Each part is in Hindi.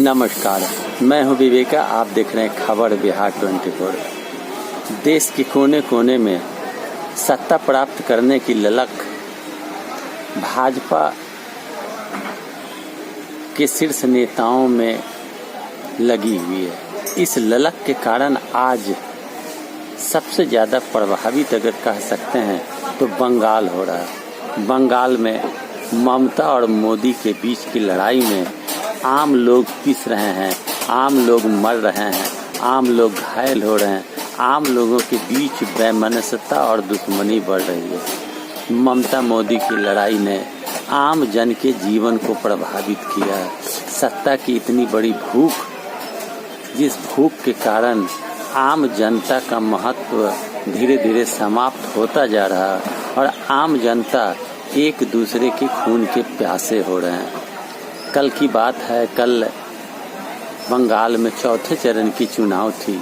नमस्कार, मैं हूं विवेका। आप देख रहे हैं खबर बिहार 24। देश के कोने कोने में सत्ता प्राप्त करने की ललक भाजपा के शीर्ष नेताओं में लगी हुई है। इस ललक के कारण आज सबसे ज़्यादा प्रभावित अगर कह सकते हैं तो बंगाल हो रहा है। बंगाल में ममता और मोदी के बीच की लड़ाई में आम लोग पिस रहे हैं, आम लोग मर रहे हैं, आम लोग घायल हो रहे हैं, आम लोगों के बीच वैमनस्यता और दुश्मनी बढ़ रही है। ममता मोदी की लड़ाई ने आम जन के जीवन को प्रभावित किया है। सत्ता की इतनी बड़ी भूख, जिस भूख के कारण आम जनता का महत्व धीरे धीरे समाप्त होता जा रहा है और आम जनता एक दूसरे के खून के प्यासे हो रहे हैं। कल की बात है, कल बंगाल में चौथे चरण की चुनाव थी।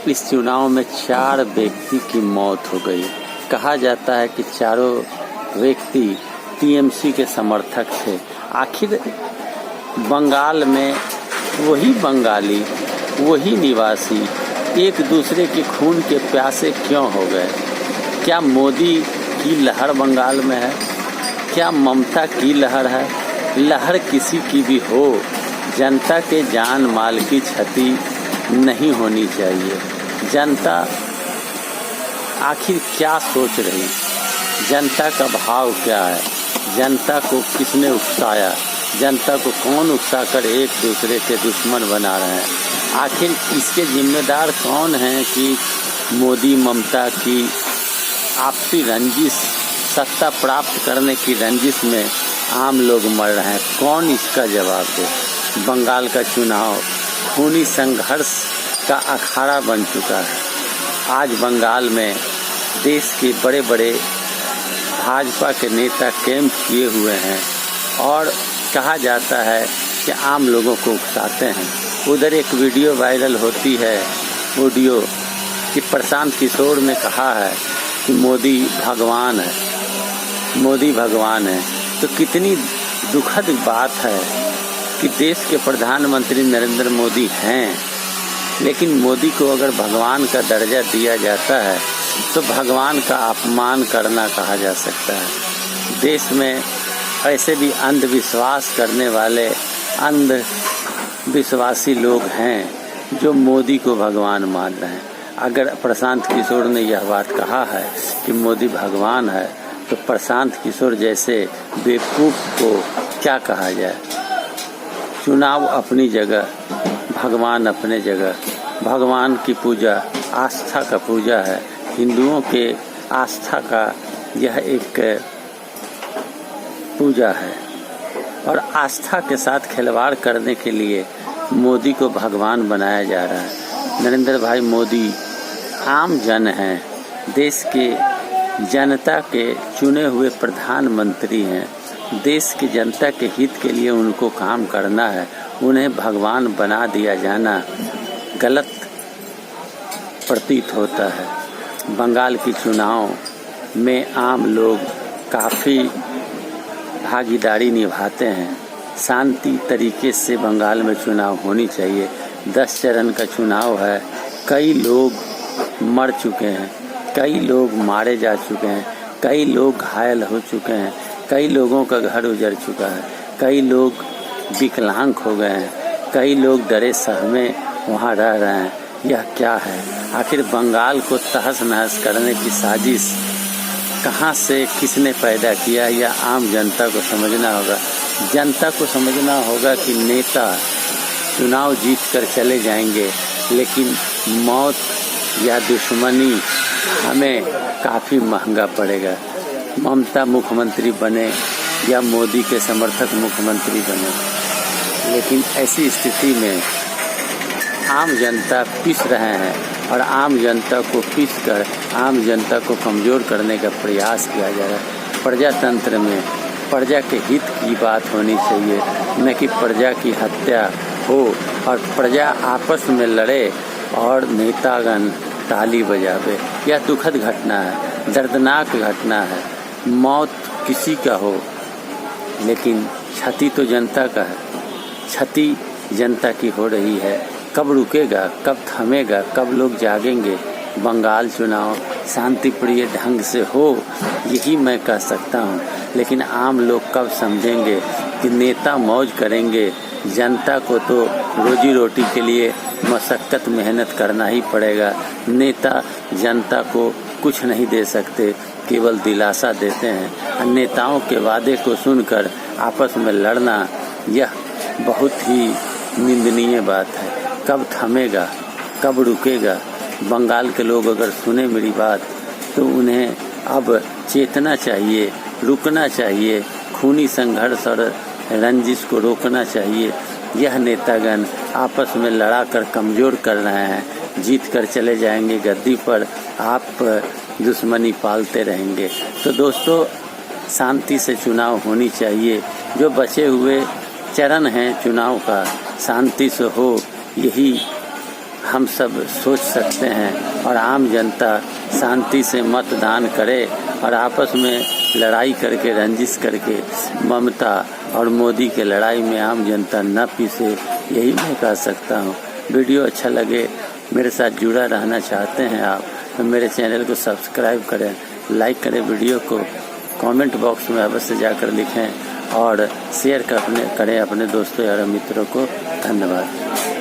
इस चुनाव में 4 व्यक्ति की मौत हो गई। कहा जाता है कि चारों व्यक्ति टीएमसी के समर्थक थे। आखिर बंगाल में वही बंगाली, वही निवासी एक दूसरे के खून के प्यासे क्यों हो गए? क्या मोदी की लहर बंगाल में है? क्या ममता की लहर है? लहर किसी की भी हो, जनता के जान माल की क्षति नहीं होनी चाहिए। जनता आखिर क्या सोच रही? जनता का भाव क्या है? जनता को किसने उकसाया? जनता को कौन उकसाकर एक दूसरे के दुश्मन बना रहे हैं? आखिर इसके जिम्मेदार कौन हैं कि मोदी ममता की आपसी रंजिश, सत्ता प्राप्त करने की रंजिश में आम लोग मर रहे हैं? कौन इसका जवाब दे? बंगाल का चुनाव खूनी संघर्ष का अखाड़ा बन चुका है। आज बंगाल में देश के बड़े बड़े भाजपा के नेता कैंप किए हुए हैं और कहा जाता है कि आम लोगों को उकसाते हैं। उधर एक वीडियो वायरल होती है, वीडियो कि प्रशांत किशोर ने कहा है कि मोदी भगवान है, मोदी भगवान है। तो कितनी दुखद बात है कि देश के प्रधानमंत्री नरेंद्र मोदी हैं, लेकिन मोदी को अगर भगवान का दर्जा दिया जाता है तो भगवान का अपमान करना कहा जा सकता है। देश में ऐसे भी अंधविश्वास करने वाले अंधविश्वासी लोग हैं जो मोदी को भगवान मान रहे हैं। अगर प्रशांत किशोर ने यह बात कहा है कि मोदी भगवान है, तो प्रशांत किशोर जैसे बेवकूफ़ को क्या कहा जाए? चुनाव अपनी जगह, भगवान अपने जगह। भगवान की पूजा आस्था का पूजा है। हिंदुओं के आस्था का यह एक पूजा है और आस्था के साथ खिलवाड़ करने के लिए मोदी को भगवान बनाया जा रहा है। नरेंद्र भाई मोदी आम जन हैं, देश के जनता के चुने हुए प्रधानमंत्री हैं। देश की जनता के हित के लिए उनको काम करना है। उन्हें भगवान बना दिया जाना गलत प्रतीत होता है। बंगाल की चुनाव में आम लोग काफ़ी भागीदारी निभाते हैं। शांति तरीके से बंगाल में चुनाव होनी चाहिए। 10 चरण का चुनाव है। कई लोग मर चुके हैं, कई लोग मारे जा चुके हैं, कई लोग घायल हो चुके हैं, कई लोगों का घर उजड़ चुका है, कई लोग विकलांग हो गए हैं, कई लोग डरे सहमे वहाँ रह रहे हैं। यह क्या है? आखिर बंगाल को तहस नहस करने की साजिश कहाँ से किसने पैदा किया? यह आम जनता को समझना होगा। जनता को समझना होगा कि नेता चुनाव जीत कर चले जाएंगे, लेकिन मौत या दुश्मनी हमें काफ़ी महंगा पड़ेगा। ममता मुख्यमंत्री बने या मोदी के समर्थक मुख्यमंत्री बने, लेकिन ऐसी स्थिति में आम जनता पिस रहे हैं और आम जनता को पीस कर आम जनता को कमज़ोर करने का प्रयास किया जा रहा है। प्रजातंत्र में प्रजा के हित की बात होनी चाहिए, न कि प्रजा की हत्या हो और प्रजा आपस में लड़े और नेतागण ताली बजावे। यह दुखद घटना है, दर्दनाक घटना है। मौत किसी का हो, लेकिन क्षति तो जनता का है। क्षति जनता की हो रही है। कब रुकेगा, कब थमेगा, कब लोग जागेंगे? बंगाल चुनाव शांति प्रिय ढंग से हो, यही मैं कह सकता हूँ। लेकिन आम लोग कब समझेंगे कि नेता मौज करेंगे? जनता को तो रोजी रोटी के लिए मशक्कत मेहनत करना ही पड़ेगा। नेता जनता को कुछ नहीं दे सकते, केवल दिलासा देते हैं। नेताओं के वादे को सुनकर आपस में लड़ना, यह बहुत ही निंदनीय बात है। कब थमेगा, कब रुकेगा? बंगाल के लोग अगर सुने मेरी बात तो उन्हें अब चेतना चाहिए, रुकना चाहिए। खूनी संघर्ष और रंजिश को रोकना चाहिए। यह नेतागण आपस में लड़ा कर कमज़ोर कर रहे हैं। जीत कर चले जाएंगे गद्दी पर, आप दुश्मनी पालते रहेंगे। तो दोस्तों, शांति से चुनाव होनी चाहिए। जो बचे हुए चरण हैं चुनाव का, शांति से हो, यही हम सब सोच सकते हैं। और आम जनता शांति से मतदान करे और आपस में लड़ाई करके, रंजिश करके, ममता और मोदी के लड़ाई में आम जनता न पिसे, यही मैं कह सकता हूँ। वीडियो अच्छा लगे, मेरे साथ जुड़ा रहना चाहते हैं आप, तो मेरे चैनल को सब्सक्राइब करें, लाइक करें, वीडियो को कमेंट बॉक्स में अवश्य जाकर लिखें और शेयर करें अपने दोस्तों और मित्रों को। धन्यवाद।